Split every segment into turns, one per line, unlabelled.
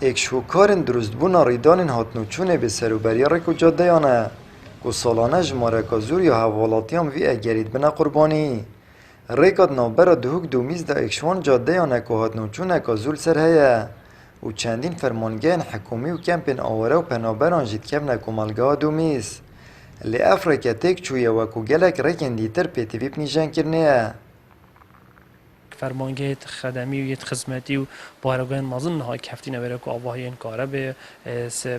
اکشوکارن درست بونا ریدان هاتنوچونه به سروبریار کو جاده یانه کو سالانه جماره کازور یا حوالاتیان وی اگرید بنا قربانی ریکاد نوبر دهوک دومیز دا اکشوان جاده یانه کو هاتنوچونه کازول سر هیه و چندین فرمانگین حکومی و کمپین آوره و پنابران جید کم نکومالگاه دومیز لی افریقا تک چویه و کو گلک ریکن دیتر پیتی ویب نیجن کرنیه
فرمانگه خدمی و یت خدمتی و بارگان مازن نهای کفتی نبره که آواهی این کاره به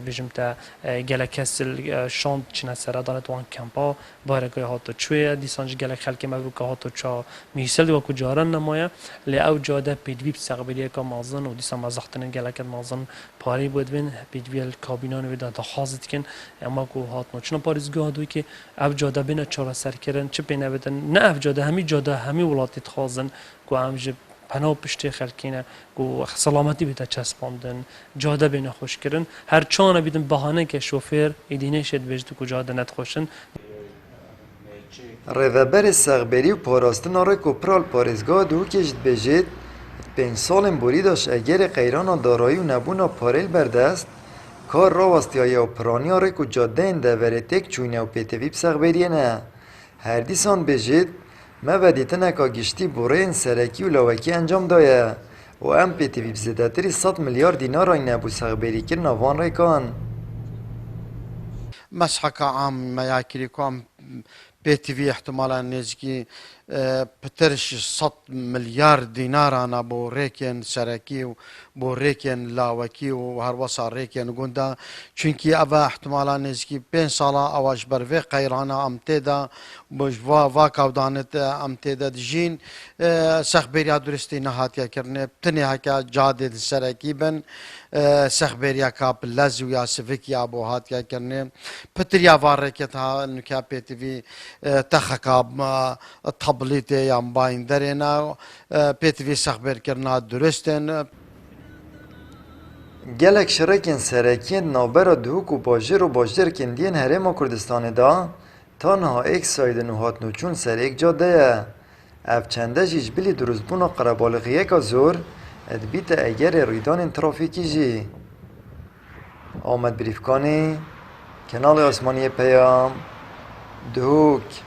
بجم تا گلک هستل شاند چنه سردان توان کمپا بارگاه هاتو چوی دیسانج گلک خلک مبرو که هاتو چا میسل و کجاران نمایه لی او جاده پیدوی بسقبریه که مازن و دیسان مزختن گلک مازن پاری بود بین پیدوی کابینان و دا خازد کن اما که هاتو چنه پاریزگاه دوی که او جاده بین چرا سر کردن چه بینه بدن نه او جاده همی ولاتی خازن کو امج پناه پشت خلکینه کو سلامتی بیت چسباندن جاده بین خوش کردن هر چانه بیدن بهانه که شوفر ایدینه شد بجد کو جاده نت خوشن
ریوبر سغبری و پاراستن آره کو پرال پارزگاه دو کشت بجید 5 سال بوری داشت اگر قیران دارایی و نبونا پاریل بردست کار را وستیای و پرانی آره کو جاده این دوره تک چوینه و پیتویب سغبریه نه هر دیسان بجید ما ودیتن که گشتی برای سرکی و لاوکی انجام دایه و ام پیتی ویب زده تری 100 میلیارد دینار این ابو سغبری کرن وان ریکان
مسحك عام ما ياكلكم بيتي في احتمالا نزكي بترش 100 مليار دينار انا بو ريكن سركي بو ريكن لاوكي وهروسا ريكن قندا چونكي اوا احتمالا نزكي 5 سالا اواج بروي قيرانا امتدا بجوا واكاودانت امتدا دجين سخبريا درستي نهاتيا كرنه بتني هكا جادد سركي بن سخبريا كاب لازويا سفيكيا بو هاتيا كرنه بتريا واركتها نكا بي تي في تخكا تبلیت یا باین درنا پیتوی سخبر کرنا درستن
گلک شرکن سرکین نوبر دوک و باجر و باجر کندین هرم کردستان دا تنها ایک ساید نوهات نوچون سر ایک جاده اف چنده جیج بلی درست بونا قربالغیه که زور ادبیت اگر ریدان ترافیکی جی آمد بریفکانی کنال آسمانی پیام دوک